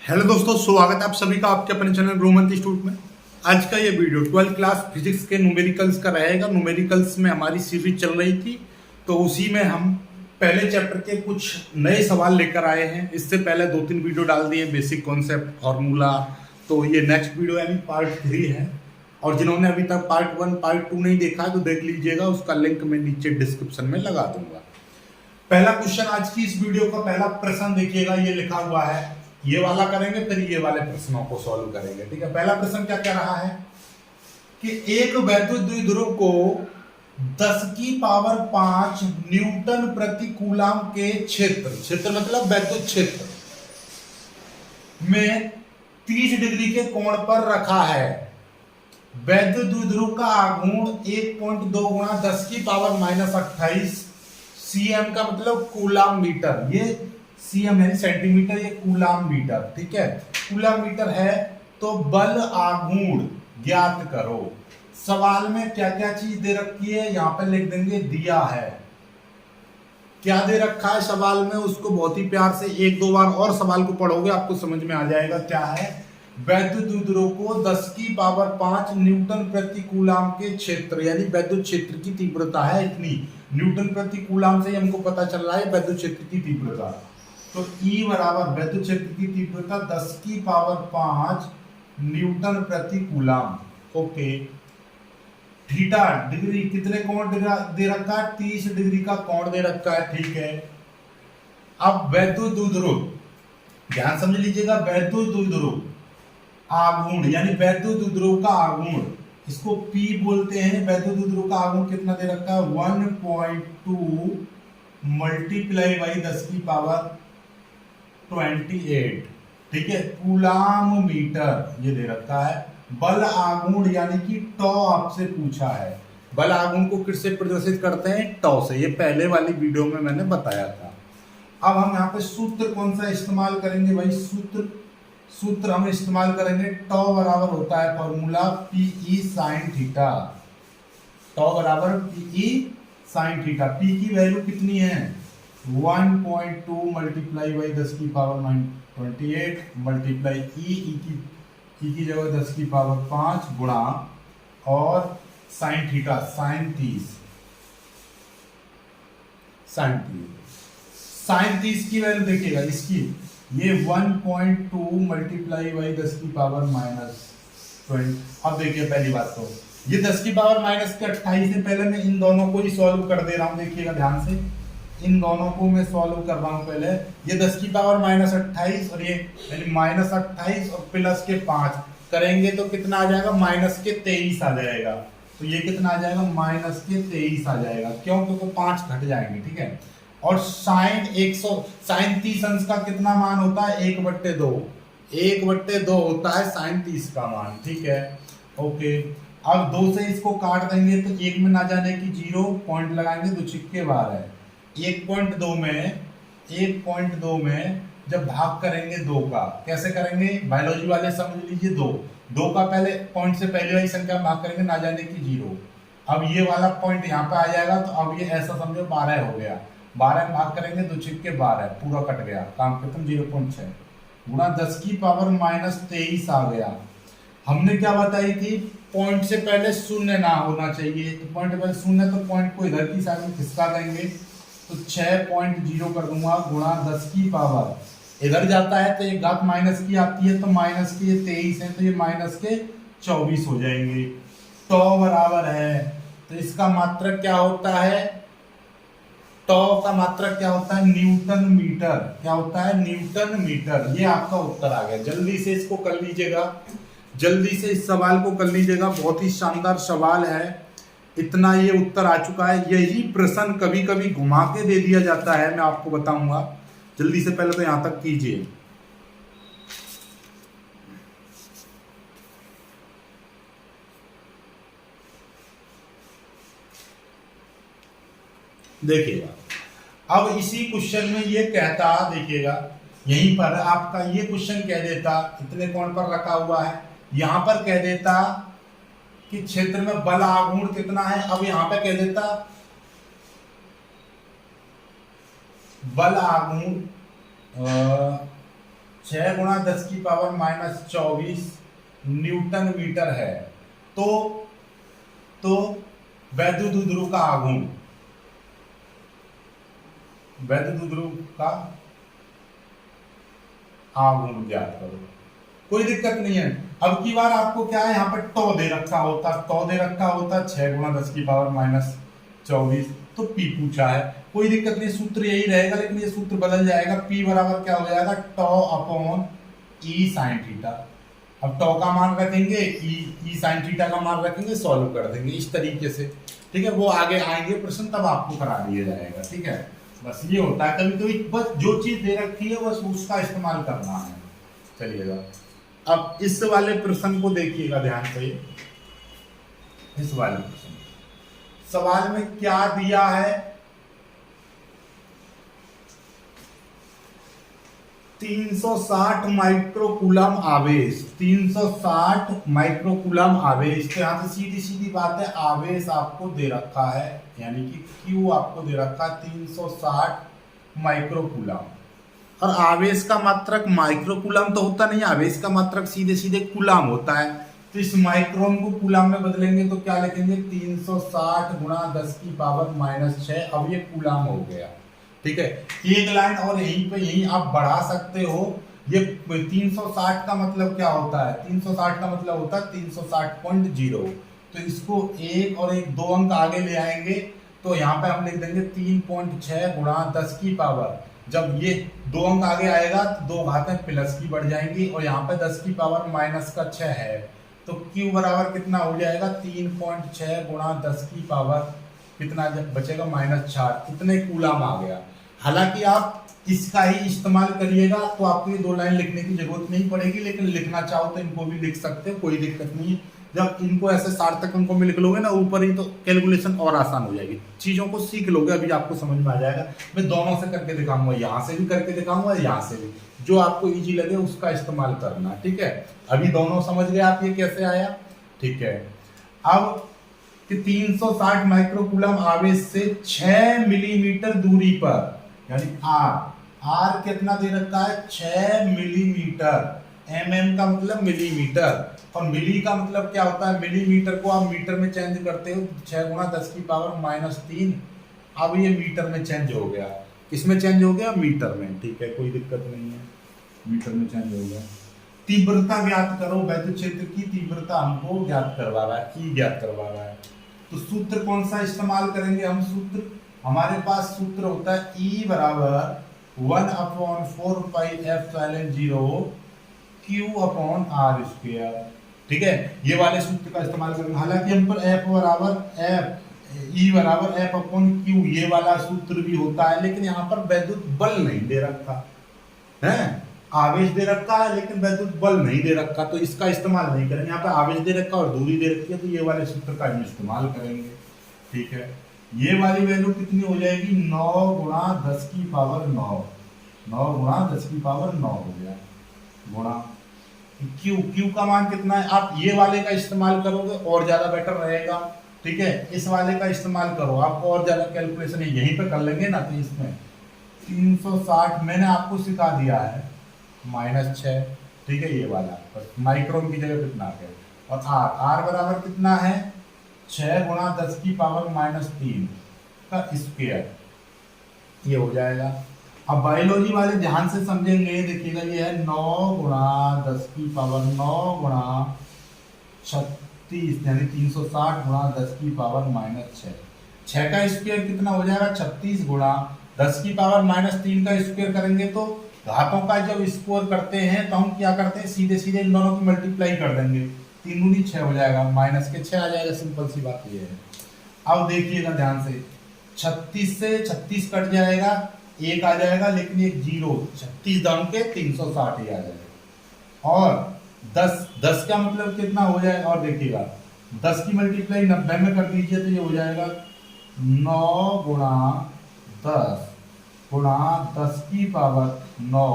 Hello दोस्तों, स्वागत है आप सभी का आपके अपने चैनल ग्रोमंत इंस्टीट्यूट में। आज का ये वीडियो 12th क्लास फिजिक्स के न्यूमेरिकल्स का रहेगा। न्यूमेरिकल्स में हमारी सीरीज चल रही थी, तो उसी में हम पहले चैप्टर के कुछ नए सवाल लेकर आए हैं। इससे पहले 2-3 वीडियो डाल दिए, बेसिक कॉन्सेप्ट, फार्मूला। तो ये नेक्स्ट वीडियो यानी पार्ट 3 है। और जिन्होंने अभी तक पार्ट 1 पार्ट 2 नहीं देखा तो देख लीजिएगा, उसका लिंक मैं नीचे डिस्क्रिप्शन में लगा दूंगा। पहला क्वेश्चन आज की इस वीडियो का पहला प्रश्न देखिएगा, ये लिखा हुआ है। ये वाला करेंगे फिर ये वाले प्रश्नों को सॉल्व करेंगे। ठीक है, पहला प्रश्न क्या कह रहा है कि एक वैद्युत द्विध्रुव को 10 की पावर 5 न्यूटन प्रति कूलम के क्षेत्र मतलब वैद्युत क्षेत्र में 30 डिग्री के कोण पर रखा है। वैद्युत द्विध्रुव का आघूर्ण 1.2 गुणा 10 की पावर -28 सीएम का मतलब कूलम मीटर। ये सीएम है सेंटीमीटर, ये कूलम मीटर। ठीक है, कूलम मीटर है। तो बल आघूर्ण ज्ञात करो। सवाल में क्या क्या चीज दे रखी है यहां पे लिख देंगे, दिया है। क्या दे रखा है सवाल में, उसको बहुत ही प्यार से 1-2 बार और सवाल को पढ़ोगे आपको समझ में आ जाएगा क्या है। वैद्युत द्विध्रुव को 10 की पावर 5 न्यूटन प्रति कूलम के क्षेत्र यानी वैद्युत क्षेत्र की तीव्रता है इतनी। न्यूटन प्रति कूलम से हमको पता चल रहा है वैद्युत क्षेत्र की तीव्रता। तो E बराबर वैद्युत क्षेत्र की तीव्रता 10 की पावर 5 न्यूटन प्रति कूलम। ओके, थीटा डिग्री कितने कोण दे रखा है, 30 डिग्री का कोण दे रखा है। ठीक है, अब वैद्युत द्विध्रुव ध्यान समझ लीजिएगा। वैद्युत द्विध्रुव आघूर्ण यानी वैद्युत द्विध्रुव का आघूर्ण, इसको P बोलते हैं। वैद्युत द्विध्रुव का आघूर्ण कितना दे रखा है, 1.2 मल्टीप्लाई बाई 10 की पावर 28। ठीक है, कूलम मीटर ये दे रखा है। बल आघूर्ण यानी कि टॉ आपसे पूछा है। बल आघूर्ण को किससे प्रदर्शित करते हैं, टॉ से। ये पहले वाली वीडियो में मैंने बताया था। अब हम यहाँ पे सूत्र कौन सा इस्तेमाल करेंगे भाई, सूत्र हम इस्तेमाल करेंगे। टॉ बराबर होता है फॉर्मूला पीई साइन थीटा। टॉ बराबर पीई साइन थीटा। पी की वैल्यू कितनी है, 1.2 मल्टीप्लाई बाई 10 की पावर 28 मल्टीप्लाई ई की जगह 10 की पावर 5 गुणा और साइन थीटा साइन 30 की वैल्यू देखिएगा इसकी, ये 1.2 मल्टीप्लाई बाई 10 की पावर -20। अब देखिए पहली बात तो ये 10 की पावर -28 है। पहले मैं इन दोनों को ही सॉल्व कर दे रहा हूं, देखिएगा ध्यान से। इन दोनों को मैं सॉल्व कर रहा हूं। पहले ये 10 की पावर -28 और ये यानी -28 और प्लस के 5 करेंगे तो कितना आ जाएगा, -23 आ जाएगा। तो ये कितना आ जाएगा, -23 आ जाएगा। क्यों, क्योंकि 5 घट जाएंगे। ठीक है, और साइन 30 अंश का कितना मान होता है, 1/2 होता है साइन 30 का मान। ठीक है, ओके। अब 2 से इसको काट देंगे तो 1 में ना जाने की 0 पॉइंट लगाएंगे, 2 छिक्के 12। 1.2 में जब भाग करेंगे 2 का, कैसे करेंगे, बायोलॉजी वाले समझ लीजिए। 2 का पहले पॉइंट से पहले वाली संख्या भाग करेंगे, ना जाने की 0। अब ये वाला पॉइंट यहाँ पे आ जाएगा, तो अब ये ऐसा समझो 12 हो गया। 12 में भाग करेंगे, 2 छिक्के 12, पूरा कट गया, काम खत्म। 0.6 गुणा 10 की पावर -23 आ गया। हमने क्या बताई थी, पॉइंट से पहले शून्य ना होना चाहिए। तो पॉइंट पहले शून्य, तो पॉइंट को इधर की साइड में खिसका देंगे, तो 6.0 कर दूंगा गुणा 10 की पावर इधर जाता है तो ये घात माइनस की आती है, तो माइनस के 23 है तो ये -24 हो जाएंगे। टॉ बराबर है, तो इसका मात्रक क्या होता है, टॉ का मात्रक क्या होता है, न्यूटन मीटर। क्या होता है, न्यूटन मीटर। ये आपका उत्तर आ गया। जल्दी से इसको कर लीजिएगा, जल्दी से इस सवाल को कर लीजिएगा। बहुत ही शानदार सवाल है। इतना ये उत्तर आ चुका है। यही प्रश्न कभी कभी घुमा के दे दिया जाता है, मैं आपको बताऊंगा। जल्दी से पहले तो यहां तक कीजिए। देखिएगा, अब इसी क्वेश्चन में ये कहता, देखिएगा यहीं पर आपका ये क्वेश्चन कह देता इतने कोण पर रखा हुआ है, यहां पर कह देता कि क्षेत्र में बल आघूर्ण कितना है। अब यहां पे कह देता बल आघूर्ण 6 गुणा 10 की पावर माइनस 24 न्यूटन मीटर है। तो वैद्युत द्विध्रुव का आघूर्ण, वैद्युत द्विध्रुव का आघूर्ण ज्ञात करो। कोई दिक्कत नहीं है। अब की बार आपको क्या है, यहाँ पर टॉ दे रखा होता, 6 गुणा 10 की पावर माइनस 24, तो पी पूछा है। कोई दिक्कत नहीं, सूत्र यही रहेगा, लेकिन ये सूत्र बदल जाएगा। पी बराबर क्या हो जाएगा, टॉ अपॉन ई साइन थीटा। अब टॉ का मान रखेंगे, ई साइन थीटा का मान रखेंगे, सॉल्व कर देंगे इस तरीके से। ठीक है, वो आगे आएंगे प्रश्न, तब आपको करा दिया जाएगा। ठीक है, बस ये होता है कभी कभी, बस जो चीज दे रखी है बस उसका इस्तेमाल करना है। चलिएगा, अब इस वाले प्रश्न को देखिएगा ध्यान से। इस वाले प्रश्न सवाल में क्या दिया है, 360 माइक्रोकूलम आवेश, 360 माइक्रोकूलम आवेश। तो यहां से सीधी सीधी बात है, आवेश आपको दे रखा है, यानी कि Q आपको दे रखा है 360 माइक्रोकूलम। और आवेश का मात्रक माइक्रोकूलम तो होता नहीं, आवेश का मात्रक सीधे सीधे कूलम होता है। तो इस माइक्रोन को कूलम में बदलेंगे तो क्या लिखेंगे, 360 गुणा 10 की पावर माइनस 6। अब ये कूलम हो गया। ठीक है, एक लाइन और यहीं पे यहीं आप बढ़ा सकते हो। ये 360 का मतलब क्या होता है, 360 का मतलब होता है 360.0। तो इसको एक और एक 2 अंक आगे ले आएंगे, तो यहाँ पे हम लिख देंगे 3.6 गुणा 10 की पावर। जब ये 2 अंक आगे आएगा तो 2 घातें प्लस की बढ़ जाएंगी, और यहाँ पे 10 की पावर माइनस का 6 है, तो Q बराबर कितना हो जाएगा, 3.6 गुणा 10 की पावर कितना जब बचेगा, -4। इतने कूलम आ गया। हालांकि आप इसका ही इस्तेमाल करिएगा तो आपको ये 2 लाइन लिखने की जरूरत नहीं पड़ेगी, लेकिन लिखना चाहो तो इनको भी लिख सकते हो, कोई दिक्कत नहीं है। जब इनको ऐसे सार्थक अंकों में लिख लोगे ना ऊपर ही, तो कैलकुलेशन और आसान हो जाएगी, चीजों को सीख लोगे। अभी आपको समझ में आ जाएगा। मैं दोनों से करके दिखाऊंगा, यहाँ से भी करके दिखाऊंगा, यहाँ से भी, जो आपको इजी लगे उसका इस्तेमाल करना। ठीक है, अभी दोनों समझ गए आप ये कैसे आया। ठीक है, अब कि 360 माइक्रोकूलम आवेश से 6 मिलीमीटर दूरी पर, यानी आर कितना दे रखा है, 6 मिलीमीटर। एमएम का मतलब मिलीमीटर, और मिली का मतलब क्या होता है, मिलीमीटर को आप मीटर में चेंज करते हो, 6 गुणा 10 की पावर -3। अब ये मीटर में चेंज हो गया, किसमें चेंज हो गया, मीटर में। ठीक है, कोई दिक्कत नहीं है, मीटर में चेंज हो गया। तीव्रता ज्ञात करो, वैद्युत क्षेत्र की तीव्रता हमको ज्ञात करवा रहा है, ई ज्ञात करवा रहा है। तो सूत्र कौन सा इस्तेमाल करेंगे हम, सूत्र हमारे पास सूत्र होता है E बराबर 1/4 पाई F0 Q/r²। ठीक है, ये वाले सूत्र का इस्तेमाल करेंगे। हालांकि हम पर F बराबर E बराबर F/Q ये वाला सूत्र भी होता है, लेकिन यहाँ पर वैद्युत बल नहीं दे रखा है, आवेश दे रखा है लेकिन वैद्युत बल नहीं दे रखा, तो इसका इस्तेमाल नहीं करेंगे। यहाँ पे आवेश दे रखा और दूरी दे रखी है, तो ये वाले सूत्र का हम इस्तेमाल करेंगे। ठीक है, ये वाली वैल्यू कितनी हो जाएगी, 9 गुणा 10 की पावर 9, 9 गुणा 10 की पावर 9 हो गया, गुणा Q का मान कितना है। आप ये वाले का इस्तेमाल करोगे और ज्यादा बेटर रहेगा। ठीक है, इस वाले का इस्तेमाल करो, आपको और ज्यादा कैलकुलेशन यहीं पे कर लेंगे ना। तो इसमें 360 मैंने आपको सिखा दिया है, -6। ठीक है, ये वाला माइक्रोन की जगह कितना है, और आर बराबर कितना है, 6 गुणा 10 की पावर -3 का स्क्वायर, ये हो जाएगा। अब बायोलॉजी वाले ध्यान से समझेंगे, देखिएगा ये है 9 गुणा 10 की पावर 9 गुणा 36, यानी 360 गुणा 10 की पावर -6। 6 का स्क्वायर कितना हो जाएगा, 36 गुणा 10 की पावर -3 का स्क्वायर करेंगे तो घातों का जब स्क्वायर करते हैं तो हम क्या करते हैं, सीधे सीधे इन दोनों की मल्टीप्लाई कर देंगे, 3 दूनी 6 हो जाएगा, -6 आ जाएगा। सिंपल सी बात ये है। अब देखिएगा ध्यान से, 36 से 36 कट जाएगा, 1 आ जाएगा, लेकिन एक 0, 36 दाम के 360 ही आ जाएगा। और 10 का मतलब कितना हो जाएगा, और देखिएगा 10 की मल्टीप्लाई 90 में कर दीजिए तो ये हो जाएगा 9 गुणा 10 गुणा 10 की पावर 9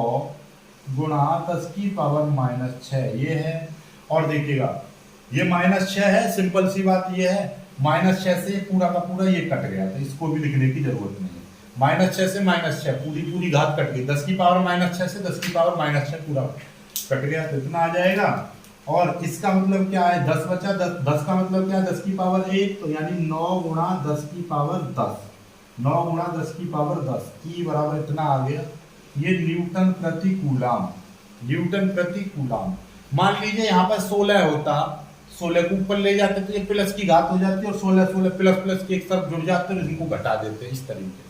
गुणा 10 की पावर -6, ये है। और देखिएगा ये -6 है, सिंपल सी बात ये है, -6 से पूरा का पूरा ये कट गया, तो इसको भी लिखने की जरूरत नहीं है। -6 से -6 पूरी पूरी घात कट गई, 10 की पावर -6 से 10 की पावर -6 पूरा कट गया, तो इतना आ जाएगा। और इसका मतलब क्या है, 10 बचा, 10 का मतलब क्या है, 10 की पावर 1, तो यानी 9 गुणा 10 की पावर 10, 9 गुणा 10 की पावर 10 ई बराबर इतना आ गया। ये न्यूटन प्रति कूलाम, न्यूटन प्रति कूलाम। मान लीजिए यहाँ पर 16 होता, 16 को ऊपर ले जाते तो ये प्लस की घात हो जाती है, और 16 16 प्लस प्लस के एक तरफ जुड़ जाते हैं, इनको घटा देते हैं। इस तरीके से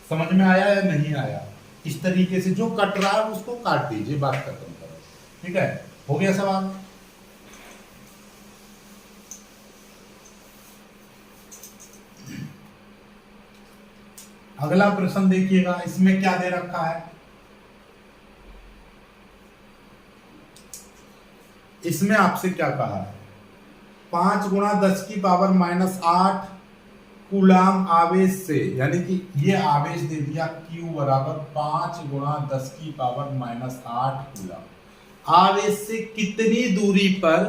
समझ में आया या नहीं आया? इस तरीके से जो कट रहा है उसको काट दीजिए, बात खत्म करो। ठीक है, हो गया सवाल? अगला प्रश्न देखिएगा, इसमें क्या दे रखा है। इसमें आपसे क्या कहा है, 5 गुणा 10 की पावर -8 कूलाम आवेश से, यानी कि ये आवेश दे दिया Q बराबर 5 गुणा 10 की पावर -8 कूलाम। आवेश से कितनी दूरी पर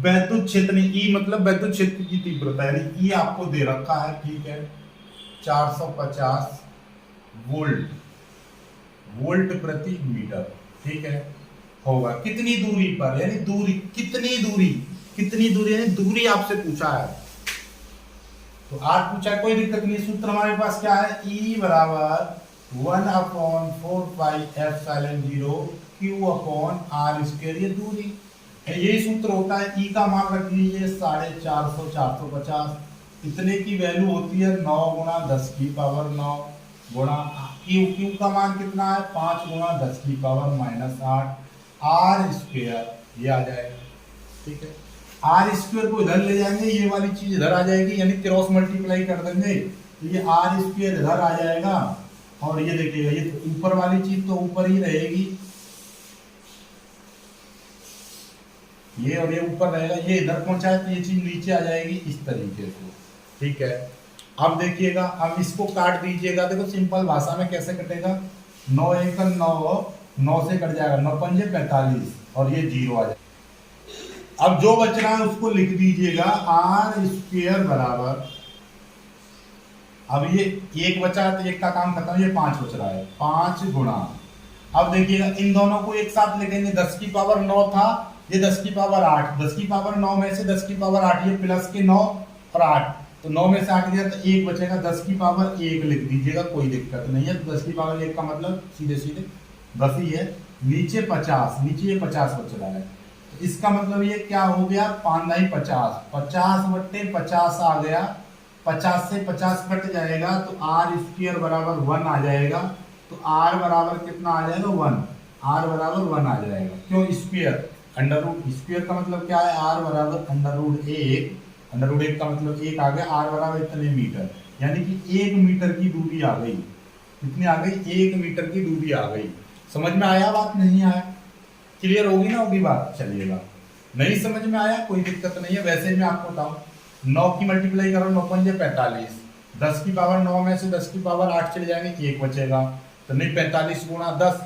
वैद्युत क्षेत्र, E मतलब वैद्युत क्षेत्र की तीव्रता, यानी E आपको दे रखा है, ठीक है, 450 वोल्ट, वोल्ट प्रति मीटर, ठीक है, होगा कितनी दूरी पर, यानी दूरी, कितनी दूरी, कितनी दूरी, यानी दूरी आपसे पूछा है। तो आर पूछा है, कोई दिक्कत नहीं, सूत्र हमारे पास क्या है, E बराबर 1/4πε0 Q/r², ये दूरी है, यही सूत्र होता है। E का मान रख लीजिए 450, 450, इतने की वैल्यू होती है 9 गुणा 10 की पावर 9 गुणा Q का मान कितना है, 5 गुणा 10 की पावर -8 r², ये आ जाएगा। ठीक है, r² को इधर ले जाएंगे, ये वाली चीज इधर आ जाएगी, यानी क्रॉस मल्टीप्लाई कर देंगे, तो ये r² इधर आ जाएगा, और ये देखिएगा ये तो ऊपर वाली चीज तो ऊपर ही रहेगी, ये और ये ऊपर रहेगा, ये इधर पहुंचाए तो ये चीज नीचे आ जाएगी, इस तरीके से। ठीक है, अब देखिएगा, अब इसको काट दीजिएगा, देखो सिंपल भाषा में कैसे कटेगा, 9 1 9, 9 से कट जाएगा, 9 5 45, और ये 0 आ जाएगा। अब जो बच रहा है उसको लिख दीजिएगा, r² बराबर, अब ये 1 बचा है तो 1 का काम खत्म, ये 5 बच रहा है, 5 गुणा, अब देखिएगा इन दोनों को एक साथ लिखेंगे, 10 की पावर 9 था, ये 10 की पावर 8, 10 की पावर 9 में से 10 की पावर 8, ये प्लस के 9 और 8, तो 9 में से 8 गया तो 1 बचेगा, 10 की पावर 1 लिख दीजिएगा, कोई दिक्कत नहीं है। तो 10 की पावर 1 का मतलब सीधे सीधे 10 ही है, नीचे 50, नीचे ये 50 बच रहा है, तो इसका मतलब ये क्या हो गया, 5 नहीं 50, 50/50 आ गया, 50 से 50 कट जाएगा, तो r² बराबर 1 आ जाएगा, तो r बराबर कितना आ जाएगा, 1, r बराबर 1 आ जाएगा, क्यों, स्क्वायर, अंडर रूट, स्क्वायर का मतलब क्या है, r बराबर √1, √1 का मतलब 1 आ गया, r बराबर इतने मीटर, यानी कि 1 मीटर की दूरी आ गई, कितनी आ गई, 1 मीटर की दूरी आ गई। समझ में आया बात, नहीं आया, क्लियर होगी ना, होगी बात, चलिएगा, नहीं समझ में आया कोई दिक्कत नहीं है। वैसे मैं आपको बताऊं, 9 की मल्टीप्लाई करो, 9 5 45, 10 की पावर 9 में से 10 की पावर 8 चले जाएंगे, 1 बचेगा, तो नहीं 45 गुणा 10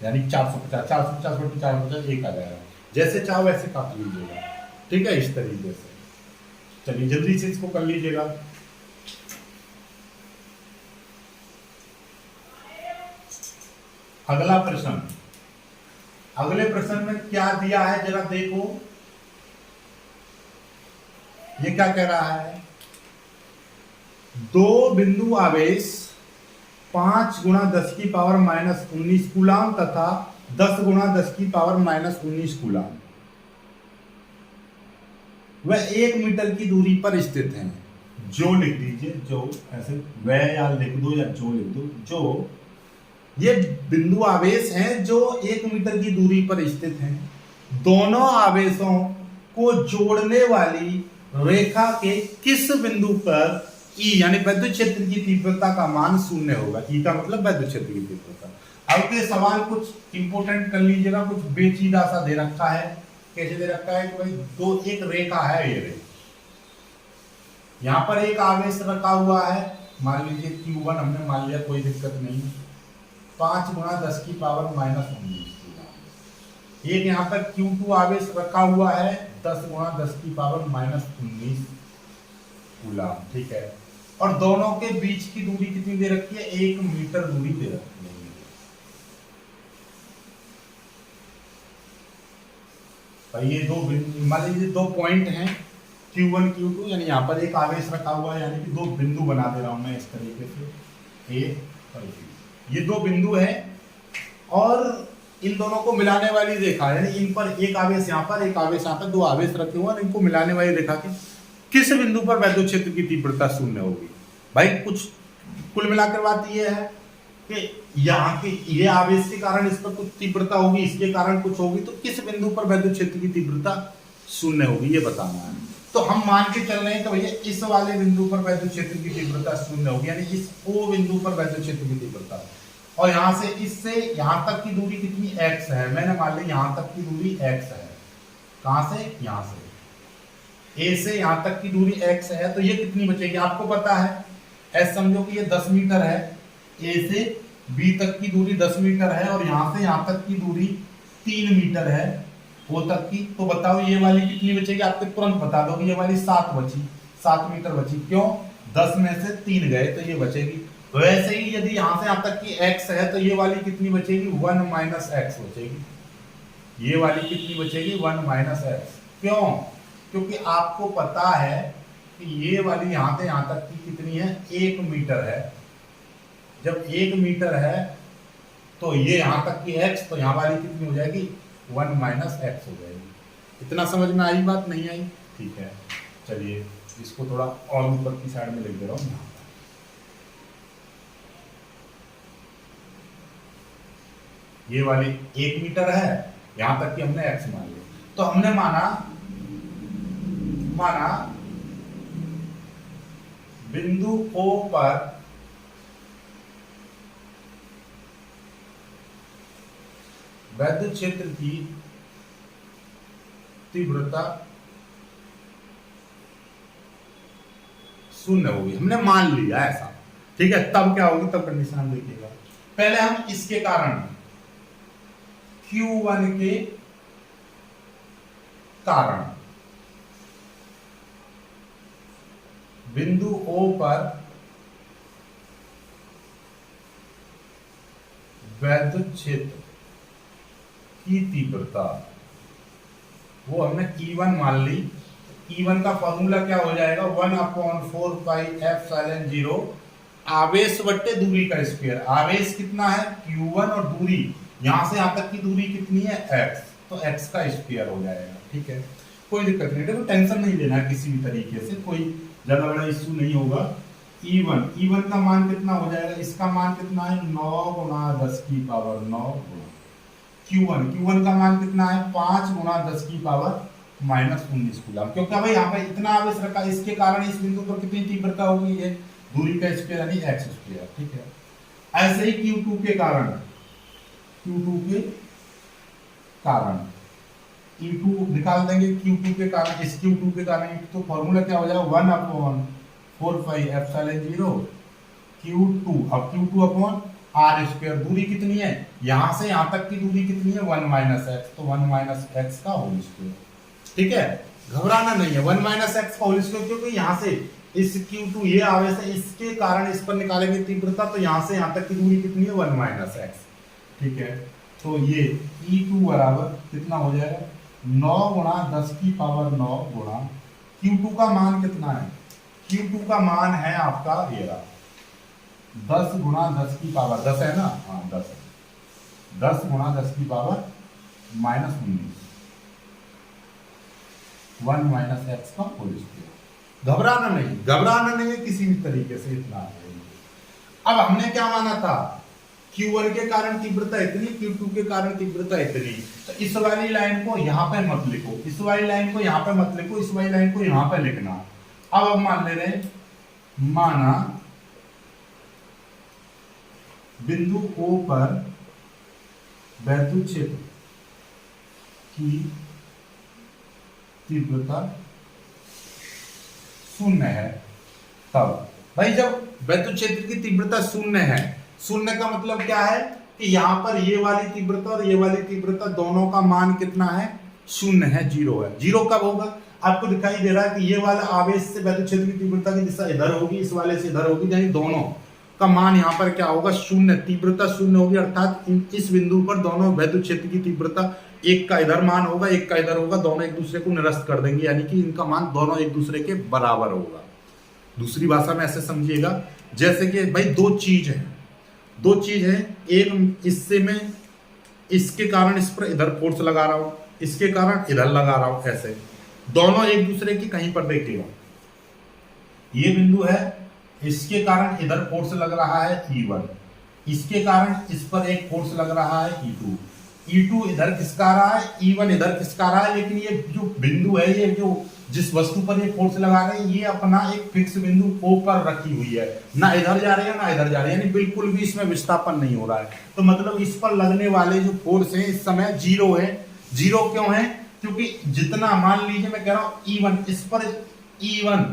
यानी 450, 450 बटे 450, 1 आ जाएगा, जैसे चाहो वैसे काट लीजिएगा। ठीक है, इस तरीके से, चलिए जल्दी से इसको कर लीजिएगा। अगला प्रश्न, अगले प्रश्न में क्या दिया है जरा देखो, ये क्या कह रहा है, 2 बिंदु आवेश 5 गुणा 10 की पावर -19 कूलाम तथा 10 गुणा 10 की पावर -19 कूलाम वह 1 मीटर की दूरी पर स्थित हैं। जो लिख दीजिए, जो ऐसे वह या लिख दो या जो लिख दो, जो ये बिंदु आवेश हैं जो 1 मीटर की दूरी पर स्थित हैं, दोनों आवेशों को जोड़ने वाली रेखा के किस बिंदु पर E यानी वैद्युत क्षेत्र की तीव्रता का मान 0 होगा। E का मतलब वैद्युत क्षेत्र की तीव्रता। अब ये सवाल कुछ इंपोर्टेंट कर लीजिएगा, कुछ बेचीदा सा दे रखा है। कैसे दे रखा है कि भाई एक रेखा है, ये रेखा, यहाँ पर एक आवेश रखा हुआ है, मान लीजिए Q1 हमने मान लिया, कोई दिक्कत नहीं, 5 गुणा 10 की पावर -19, एक यहाँ पर Q2 आवेश रखा हुआ है 10 गुणा 10 की पावर -19 कूलाम। ठीक है, और दोनों के बीच की दूरी कितनी दे रखी है, 1 मीटर दूरी दे रखी है। भाई ये दो, मान लीजिए 2 पॉइंट हैं Q1 Q2, यानी यहाँ पर एक आवेश रखा हुआ है, यानी कि 2 बिंदु बना दे रहा हूं मैं इस तरीके से, A और B। ये 2 बिंदु है और इन दोनों को मिलाने वाली रेखा, यानी इन पर एक आवेश यहाँ पर, एक आवेश यहाँ पर, 2 आवेश रखे हुए हैं, इनको मिलाने वाली रेखा की किस बिंदु पर वैद्युत क्षेत्र की तीव्रता शून्य होगी। भाई कुछ कुल मिलाकर बात ये है कि यहाँ की ये आवेश के कारण इस पर कुछ तीव्रता होगी, इसके कारण कुछ होगी, तो किस बिंदु पर वैद्युत क्षेत्र की तीव्रता शून्य होगी ये बताना है। तो हम मान के चल रहे हैं कि भैया इस वाले बिंदु पर वैद्युत क्षेत्र की तीव्रता शून्य होगी, यानी इस O बिंदु पर वैद्युत क्षेत्र की तीव्रता, और यहां से इससे यहां तक की दूरी कितनी x है, मैंने मान ली यहां तक की दूरी x है। कहां से, यहां से A से यहां तक की दूरी x है, तो ये कितनी बचेगी आपको पता है, S समझो कि ये 10 मीटर है, A से B तक की दूरी 10 मीटर है, और यहां से यहां तक की दूरी 3 मीटर है O तक की। तो बताओ ये वाली कितनी बचेगी, आपको तुरंत बता दो कि ये वाली 7 बची, 7 मीटर बची, क्यों, 10 में से 3 गए तो ये बचेगी। वैसे ही यदि यहां से यहां तक की x है तो ये वाली कितनी बचेगी, 1 माइनस एक्स बचेगी। ये वाली कितनी बचेगी, 1 माइनस एक्स। क्यों, क्योंकि आपको पता है कि ये वाली यहां से यहां तक की कितनी है, 1 मीटर है। जब 1 मीटर है तो ये यहां तक की x, तो यहां वाली कितनी हो जाएगी, 1 माइनस एक्स हो जाएगी। इतना समझ में आई बात, नहीं आई, ठीक है। चलिए इसको थोड़ा और ऊपर की साइड में लिख दे रहा हूं। ये वाली 1 मीटर है, यहां तक कि हमने x मान लिया, तो हमने माना बिंदु O पर वैद्युत क्षेत्र की तीव्रता शून्य होगी, हमने मान लिया ऐसा, ठीक है। तब क्या होगी, तब कंडीशन देखिएगा। पहले हम इसके कारण Q1 के कारण बिंदु O पर वैद्युत क्षेत्र की तीव्रता, वो हमने E1 मान ली। E1 का फॉर्मूला क्या हो जाएगा, 1/4πε0 आवेश बट्टे दूरी का स्क्वायर। आवेश कितना है, Q1, और दूरी यहां से यहां तक की दूरी कितनी है, x, तो x का स्क्वायर हो जाएगा, ठीक है। कोई दिक्कत नहीं, देखो टेंशन नहीं लेना किसी भी तरीके से, कोई ज्यादा बड़ा इश्यू नहीं होगा। E1 का मान कितना हो जाएगा, इसका मान कितना है, 9 गुणा 10 की पावर 9 गुणा Q1 का मान कितना है, 5 गुणा 10 की पावर -19 कूलम। क्योंकि भाई यहाँ पे इतना आवेश रखा, इसके कारण इस बिंदु पर कितनी तीव्रता होगी, ये दूरी का स्क्वायर यानी x स्क्वायर, ठीक है। ऐसे ही Q2 के कारण E2 निकाल देंगे। Q2 के कारण, इस Q2 के कारण तो फॉर्मूला क्या हो जाएगा, 1/4πε0 Q2, अब Q2 अपॉन R स्क्वायर। दूरी कितनी है, यहां से यहां तक की दूरी कितनी है, 1 माइनस एक्स, तो 1 माइनस एक्स का होल स्क्वायर, ठीक है। घबराना नहीं है, 1 माइनस एक्स का होल स्क्वायर, क्योंकि यहां से इस Q2 ये आवेश है, इसके कारण इस पर निकालेंगे तीव्रता, तो यहां से यहां तक की दूरी कितनी है, 1 माइनस एक्स, ठीक है। तो ये E2 बराबर कितना हो जाएगा, 9 गुणा 10 की पावर 9 गुणा Q2 का मान कितना है, Q2 का मान है आपका ये रहा, 10 गुणा 10 की पावर 10 है ना, हाँ 10 है, 10 गुणा 10 की पावर -19, 1 माइनस एक्स का होल स्क्वायर। घबराना नहीं है किसी भी तरीके से, इतना है। अब हमने क्या माना था, Q1 के कारण तीव्रता इतनी, Q2 के कारण तीव्रता इतनी, तो इस वाली लाइन को यहाँ पे मत लिखो, इस वाली लाइन को यहाँ पे मत लिखो, इस वाली लाइन को यहाँ पे लिखना। अब हम मान ले रहे हैं, माना बिंदु O पर वैद्युत क्षेत्र की तीव्रता शून्य है। तब भाई जब वैद्युत क्षेत्र की तीव्रता शून्य है, शून्य का मतलब क्या है कि यहां पर ये वाली तीव्रता और ये वाली तीव्रता दोनों का मान कितना है, शून्य है, 0 है। 0 कब होगा, आपको दिखाई दे रहा है कि ये वाला आवेश से वैद्युत क्षेत्र की तीव्रता की दिशा इधर होगी, इस वाले से इधर होगी, यानी दोनों का मान यहाँ पर क्या होगा, शून्य, तीव्रता शून्य होगी, अर्थात इस बिंदु पर दोनों वैद्युत क्षेत्र की तीव्रता एक का इधर मान होगा, एक का इधर होगा, दोनों एक दूसरे को निरस्त कर देंगे, यानी कि इनका मान दोनों एक दूसरे के बराबर होगा। दूसरी भाषा में ऐसे समझिएगा, जैसे कि भाई दो चीज है, एक इससे मैं इसके कारण इस पर इधर फोर्स लगा रहा हूं, इसके कारण इधर लगा रहा हूं, ऐसे दोनों एक दूसरे की कहीं पर देखिएगा, ये बिंदु है, इसके कारण इधर फोर्स लग रहा है E1, इसके कारण इस पर एक फोर्स लग रहा है E2 इधर खिसका रहा है, E1 इधर खिसका रहा है, लेकिन ये जो बिंदु है, ये जो जिस वस्तु पर ये फोर्स लगा रहे हैं, ये अपना एक फिक्स बिंदु O पर रखी हुई है, ना इधर जा रही है ना इधर जा रही है, यानी बिल्कुल भी इसमें विस्थापन नहीं हो रहा है। तो मतलब इस पर लगने वाले जो फोर्स है इस समय जीरो है। जीरो क्यों है? क्योंकि जितना, मान लीजिए मैं कह रहा हूं E1, इस पर E1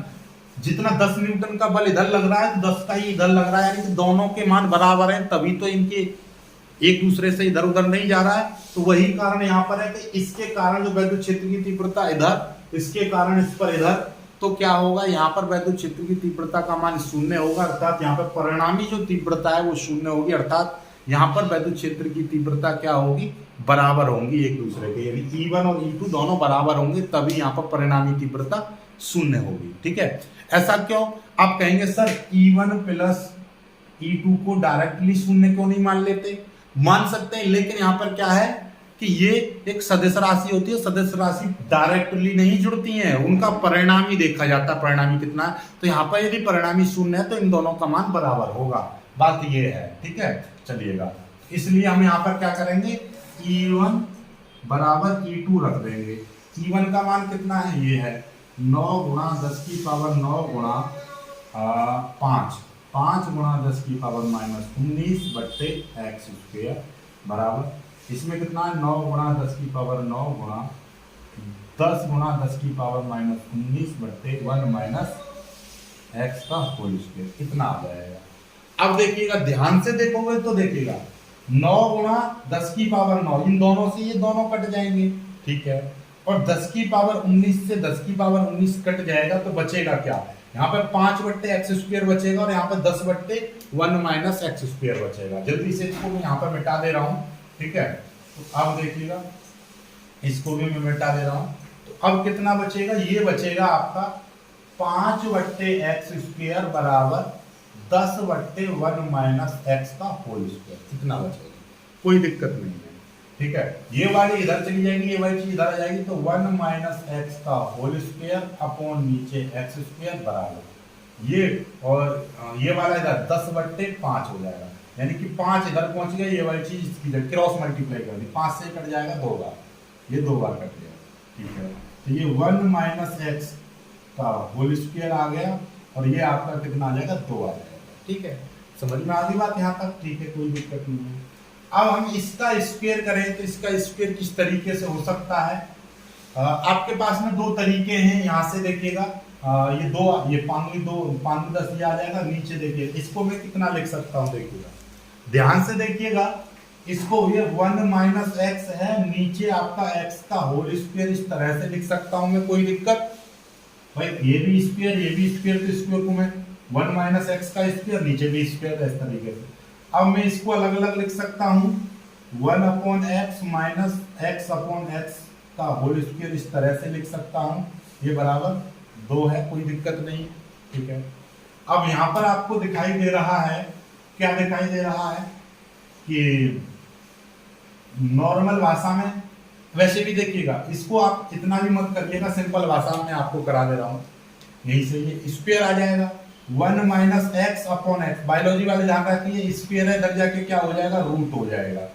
जितना 10 न्यूटन का बल इधर लग रहा है, 10 का ही इधर लग रहा है, यानी कि दोनों के मान बराबर हैं, तभी तो इनके एक दूसरे से इधर उधर नहीं जा रहा है। तो वही कारण यहाँ पर है कि इसके कारण जो वैद्युत क्षेत्र की तीव्रता इधर, इसके कारण इस पर इधर, तो क्या होगा, यहाँ पर वैद्युत क्षेत्र की तीव्रता का मान शून्य होगा, अर्थात यहाँ पर परिणामी जो तीव्रता है वो शून्य होगी, अर्थात यहाँ पर वैद्युत क्षेत्र की तीव्रता क्या होगी, बराबर होंगी एक दूसरे के, यानी E1 और E2 दोनों बराबर होंगे, तभी यहाँ पर परिणामी तीव्रता शून्य होगी। ठीक है, ऐसा क्यों? आप कहेंगे सर E1 प्लस E2 को डायरेक्टली शून्य क्यों नहीं मान लेते? मान सकते हैं, लेकिन यहाँ पर क्या है कि ये एक सदिश राशि होती है, सदिश राशि डायरेक्टली नहीं जुड़ती हैं, उनका परिणामी देखा जाता है, परिणामी कितना है। तो यहाँ पर यदि परिणामी शून्य है तो इन दोनों का मान बराबर होगा, बात ये है। ठीक है, चलिएगा, इसलिए हम यहाँ पर क्या करेंगे, E1 बराबर E2 रख देंगे। E1 का मान कितना है, ये है 9 गुणा 10 की पावर 9 गुणा 5 गुणा 10 की पावर -19 बट्टे एक्स स्क्वायर बराबर, इसमें कितना है 9 गुणा 10 की पावर 9 गुणा 10 गुणा 10 की पावर -19 बट्टे 1 माइनस एक्स का होल स्क्वायर, इतना आ जाएगा। अब देखिएगा, ध्यान से देखोगे तो देखिएगा 9 गुणा 10 की पावर 9, इन दोनों से ये दोनों कट जाएंगे, ठीक है, और 10 की पावर 19 से 10 की पावर 19 कट जाएगा, तो बचेगा क्या, यहाँ पे 5 बट्टे एक्स स्क्वायर बचेगा, और यहाँ पे 10 बट्टे 1 माइनस एक्स स्क्वायर बचेगा। जल्दी से इसको मैं यहाँ पर मिटा दे रहा हूँ, ठीक है, तो अब देखिएगा, इसको भी मैं मिटा दे रहा हूँ, तो अब कितना बचेगा, ये बचेगा आपका 5 बट्टे एक्स स्क्वायर बराबर 10 बट्टे 1 माइनस एक्स का होल स्क्वायर, इतना बचेगा, कोई दिक्कत नहीं है। ठीक है, ये वाली इधर चली जाएगी, ये वाली चीज इधर आ जाएगी, तो 1 माइनस एक्स का होल स्क्वायर अपॉन नीचे एक्स स्क्वायर बराबर ये, और ये वाला इधर 10 बट्टे 5 हो जाएगा, यानी कि 5 इधर पहुंच गया, ये वाली चीज इसकी इधर क्रॉस मल्टीप्लाई कर दी, 5 से कट जाएगा 2 बार, ये 2 बार कट गया। ठीक है, तो ये 1 माइनस एक्स का होल स्क्वायर आ गया, और ये आपका कितना आ जाएगा, 2 आ जाएगा। ठीक है, समझ में आ गई बात यहाँ तक? ठीक है, कोई दिक्कत नहीं है। अब हम इसका स्क्वायर करें तो इसका स्क्वायर किस तरीके से हो सकता है? आपके पास में 2 तरीके हैं, यहाँ से देखिएगा, ये 5 10 ये आ जाएगा, नीचे देखिए इसको मैं कितना लिख सकता हूँ, देखिएगा ध्यान से देखिएगा, इसको ये 1 माइनस एक्स है, नीचे आपका एक्स का होल स्क्वायर, इस तरह से लिख सकता हूँ मैं, कोई दिक्कत भाई, ये भी स्क्वायर ये भी स्क्वायर, तो स्क्वायर को मैं 1 माइनस एक्स का स्क्वायर, नीचे भी स्क्वायर, इस तरीके से। अब मैं इसको अलग अलग लिख सकता हूँ, 1 upon x minus x upon x का होल स्क्वायर, इस तरह से लिख सकता हूँ, ये बराबर 2 है, कोई दिक्कत नहीं। ठीक है, अब यहाँ पर आपको दिखाई दे रहा है, क्या दिखाई दे रहा है कि नॉर्मल भाषा में, वैसे भी देखिएगा, इसको आप इतना भी मत करिएगा, सिंपल भाषा में आपको करा दे रहा हूँ, यही से ये स्क्वायर आ जाएगा, 1 minus x upon x, biology वाले ध्यान रखिए, स्क्वायर है, इधर जाके क्या हो जाएगा, रूट हो जाएगा,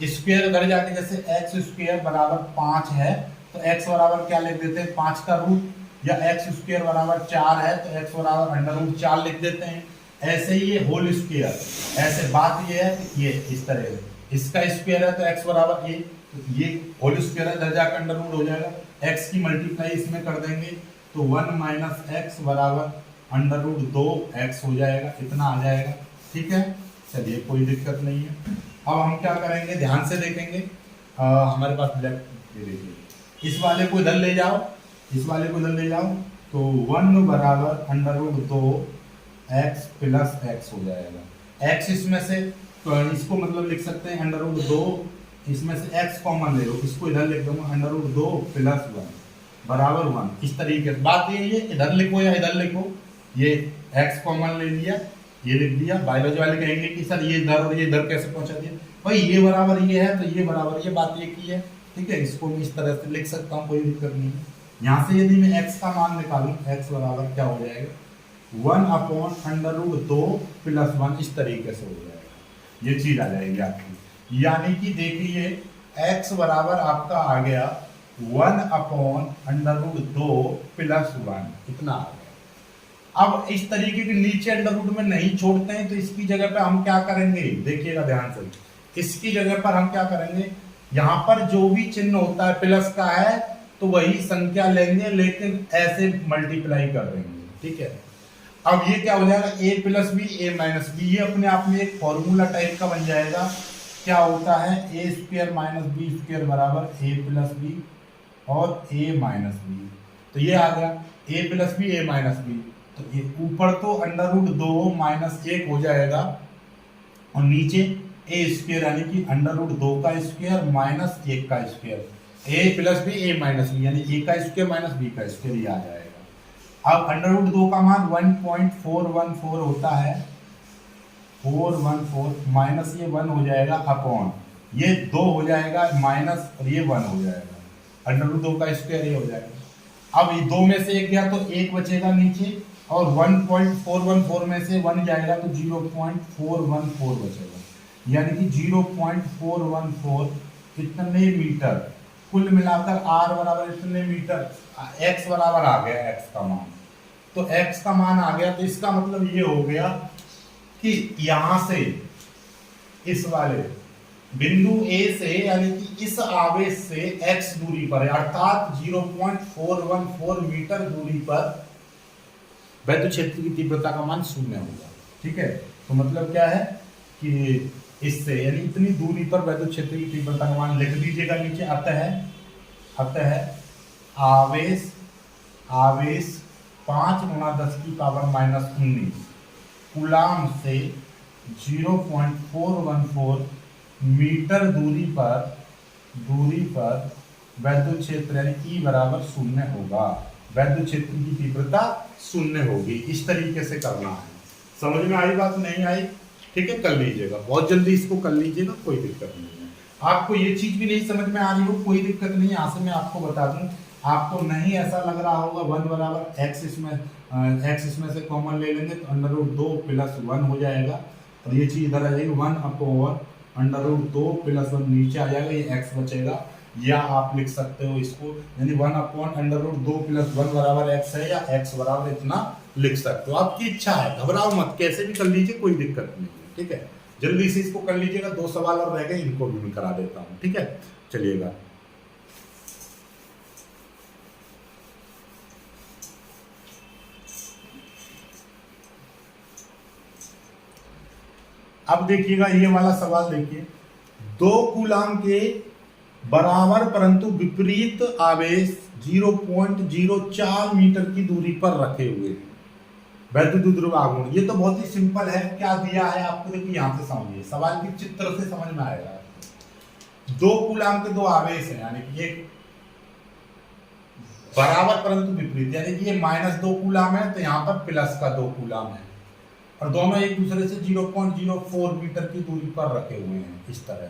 स्क्वायर इधर जाके, जैसे एक्स स्क्वायर बराबर 5 है, तो एक्स बराबर क्या लिख देते हैं, 5 का रूट, या एक्स स्क्वायर बराबर 4 है, तो एक्स बराबर √4 लिख देते हैं। ऐसे ही ये होल स्क्वायर, ऐसे बात ये है कि ये इस तरह से, इसका स्क्वायर है तो एक्स बराबर ये होल स्क्वायर है, इधर जाकर √ हो जाएगा, एक्स की मल्टीप्लाई इसमें कर देंगे, तो 1 माइनस एक्स बराबर √2x हो जाएगा, इतना आ जाएगा। ठीक है, चलिए कोई दिक्कत नहीं है। अब हम क्या करेंगे, ध्यान से देखेंगे, हमारे पास ब्लैक, ये देखिए, इस वाले को इधर ले जाओ, इस वाले को इधर ले जाओ तो 1 बराबर √2 x प्लस x हो जाएगा। x इसमें से तो इसको मतलब लिख सकते हैं √2, इसमें से x कॉमन ले लो, इसको इधर लिख दूंगा √2 प्लस 1 बराबर 1। इस तरीके से बात ये इधर लिखो या इधर लिखो, ये x कॉमन ले लिया, ये लिख दिया। बायोलॉजी वाले कहेंगे कि सर ये इधर और ये इधर कैसे पहुंचा दिया, भाई ये बराबर ये है तो ये बराबर ये, बात एक ही है। ठीक है, इसको मैं इस तरह से लिख सकता हूँ, कोई दिक्कत नहीं है। यहाँ से यदि मैं x का मान निकालूं, x बराबर क्या हो जाएगा 1/√2 प्लस 1, इस तरीके से हो जाएगा, ये चीज आ जाएगी आपकी। यानी कि देखिए x बराबर आपका आ गया 1/√2 प्लस 1, इतना आ गया। अब इस तरीके के नीचे अंडर रूट में नहीं छोड़ते हैं तो इसकी जगह पे हम क्या करेंगे, देखिएगा ध्यान से, इसकी जगह पर हम क्या करेंगे, यहाँ पर जो भी चिन्ह होता है प्लस का है तो वही संख्या लेंगे, लेकिन ऐसे मल्टीप्लाई कर देंगे। ठीक है, अब ये क्या हो जाएगा a plus b a minus b, ये अपने आप में एक फॉर्मूला टाइप का बन जाएगा। क्या होता है a square minus b square बराबर a प्लस बी और a माइनस बी, तो ये आ गया a plus b a minus b. तो ये ऊपर तो √2 माइनस 1 हो जाएगा और नीचे a स्क्वायर यानी कि √2 का स्क्वायर माइनस 1 का square, a plus b a minus b यानी a का स्क्वायर माइनस b का स्क्वायर, ये आ जाएगा। अब √2 का मान 1.414 होता है, 414 माइनस ये 1 हो जाएगा अपॉन ये 2 हो जाएगा माइनस और ये 1 हो जाएगा, √2 का स्क्वायर ये हो जाएगा। अब ये 2 में से 1 गया तो 1 बचेगा नीचे और 1.414 में से 1 जाएगा तो 0.414 बचेगा, यानी कि 0.414 कितने मीटर, कुल मिलाकर r बराबर इतने मीटर, x बराबर आ गया x का मान। तो x का मान आ गया तो इसका मतलब ये हो गया कि यहां से इस वाले बिंदु A से यानी कि इस आवेश से x दूरी पर अर्थात 0.414 मीटर दूरी पर वैद्युत क्षेत्र की तीव्रता का मान 0 होगा। ठीक है, तो मतलब क्या है कि इससे यानी इतनी दूरी पर वैद्युत क्षेत्र की तीव्रता का मान लिख दीजिएगा नीचे। अतः आवेश 5×10⁻⁻⁹ कूलाम से 0.414 मीटर दूरी पर वैद्युत क्षेत्र यानी E बराबर 0 होगा, वैद्युत क्षेत्र की तीव्रता 0 होगी। इस तरीके से करना है। समझ में आई बात, नहीं आई? ठीक है, कर लीजिएगा, बहुत जल्दी इसको कर लीजिएगा, कोई दिक्कत नहीं है। आपको ये चीज भी नहीं समझ में आ रही हो, कोई दिक्कत नहीं है, यहाँ से मैं आपको बता दूं, आपको नहीं ऐसा लग रहा होगा 1 बराबर x इसमें से कॉमन ले लेंगे तो √2 प्लस 1 हो जाएगा और ये चीज इधर आ जाएगी 1/√2 प्लस 1 नीचे आ जाएगा, ये x बचेगा। या आप लिख सकते हो इसको यानी 1/√2 प्लस 1 बराबर x है, या x बराबर इतना लिख सकते हो, आपकी इच्छा है, घबराओ मत, कैसे भी कर लीजिए, कोई दिक्कत नहीं है। ठीक है, जल्दी से इसको कर लीजिएगा, 2 सवाल और रह गए, इनको भी मैं करा देता हूँ। ठीक है, चलिएगा। अब देखिएगा ये वाला सवाल देखिए, 2 कूलाम के बराबर परंतु विपरीत आवेश 0.04 मीटर की दूरी पर रखे हुए हैं, वैद्युत ध्रुव आघूर्ण। ये तो बहुत ही सिंपल है, क्या दिया है आपको, देखिए यहां से समझिए, सवाल के चित्र से समझ में आएगा। 2 कूलाम के 2 आवेश हैं, यानी कि एक बराबर परंतु विपरीत, यानी कि ये -2 कूलाम है तो यहाँ पर प्लस का 2 कूलाम है और दोनों एक दूसरे से 0.04 मीटर की दूरी पर रखे हुए हैं, इस तरह से।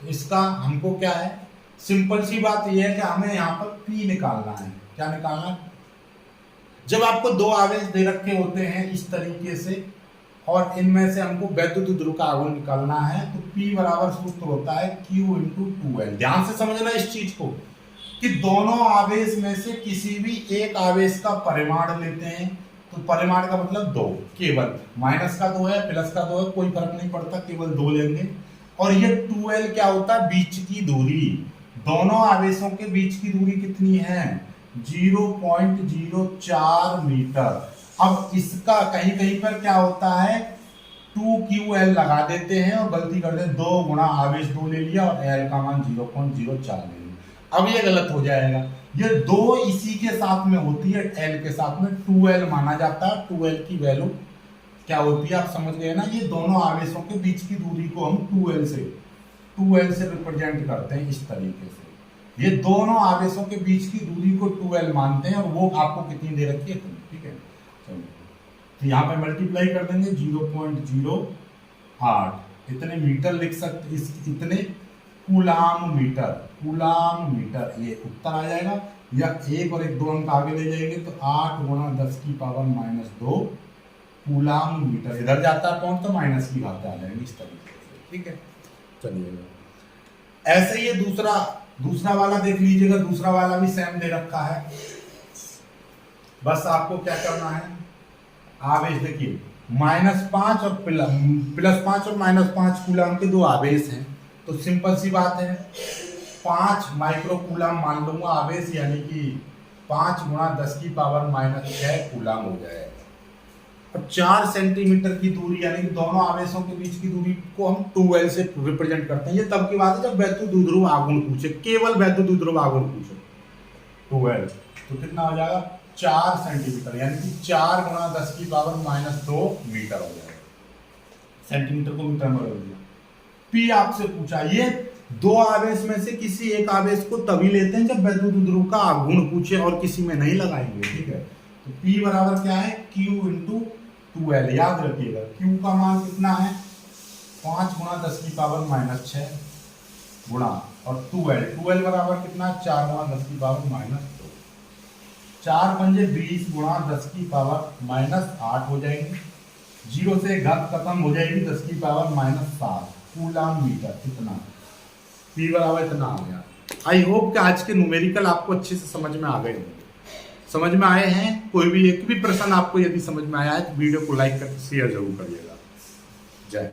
तो इसका हमको क्या है, सिंपल सी बात यह है कि हमें यहाँ पर P निकालना है। क्या निकालना है, जब आपको 2 आवेश दे रखे होते हैं इस तरीके से और इनमें से हमको वैद्युत ध्रुव का आघूर्ण निकालना है तो P बराबर सूत्र होता है Q × 2L। ध्यान से समझना इस चीज को कि दोनों आवेश में से किसी भी एक आवेश का परिमाण लेते हैं, तो परिमाण का मतलब 2, केवल माइनस का 2 है प्लस का 2 है, कोई फर्क नहीं पड़ता, केवल 2 लेंगे। और ये 2L क्या होता है, बीच की दूरी, दोनों आवेशों के बीच की दूरी कितनी है 0.04 मीटर। अब इसका कहीं कहीं पर क्या होता है 2QL लगा देते हैं और गलती करते हैं, 2 गुणा आवेश 2 ले लिया और L का मान 0.04 ले लिया। अब ये गलत हो जाएगा, ये 2 इसी के साथ में होती है, L के साथ में 2L माना जाता है। 2L की वैल्यू क्या होती है आप समझ गए ना। ये दोनों आवेशों के बीच की दूरी को हम 2L से रिप्रेजेंट करते हैं इस तरीके से। ये दोनों आवेशों के बीच की दूरी को 2L मानते हैं, और वो आपको कितनी दे रखी है, ठीक है। चलो तो यहाँ पे मल्टीप्लाई कर देंगे, 0.08 इतने मीटर लिख सकते, इतने कूलाम मीटर ये उत्तर आ जाएगा। या 1 और 1 2 अंक आगे ले जाएंगे तो 8 गुणा 10⁻², कूलाम मीटर। इधर जाता है पॉइंट तो माइनस की घात आ जाएगी इस तरीके से, ठीक है। चलिए ऐसे ही दूसरा वाला देख लीजिएगा। दूसरा वाला भी सेम दे रखा है। बस आपको क्या करना है, आवेश देखिए -5 और +5 और -5 कूलाम के 2 आवेश हैं। तो सिंपल सी बात है, 5 माइक्रो कूलाम मान लूंगा आवेश, यानी कि 5 गुणा 10⁻⁻6 कूलाम हो जाएगा। और 4 सेंटीमीटर की दूरी, यानी कि दोनों आवेशों के बीच की दूरी को हम 2L से रिप्रेजेंट करते हैं। ये तब की बात है जब वैद्युत द्विध्रुव आघूर्ण पूछे, केवल वैद्युत द्विध्रुव आघूर्ण पूछे। 2L तो कितना हो जाएगा, 4 सेंटीमीटर, यानी कि 4 गुणा 10⁻²मीटर हो जाएगा। सेंटीमीटर को मीटर में बदल दिया। P आपसे पूछा, ये 2 आवेश में से किसी एक आवेश को तभी लेते हैं जब वैद्युत द्विध्रुव का आघूर्ण पूछे, और किसी में नहीं लगाएंगे, ठीक है। तो P बराबर क्या है, Q × 2L। याद रखिएगा Q का मान कितना है, 5 गुणा 10⁻6 गुणा और 2L बराबर कितना, 4 गुणा 10⁻²। 4 पंजे 20 गुणा 10⁻8 हो जाएंगे। 0 से घात खत्म हो जाएगी, 10⁻7 कूलाम मीटर। कितना, P बराबर इतना आ गया। आई होप कि आज के न्यूमेरिकल आपको अच्छे से समझ में आ गए होंगे। समझ में आए हैं? कोई भी एक भी प्रश्न आपको यदि समझ में आया है तो वीडियो को लाइक करके शेयर जरूर करिएगा।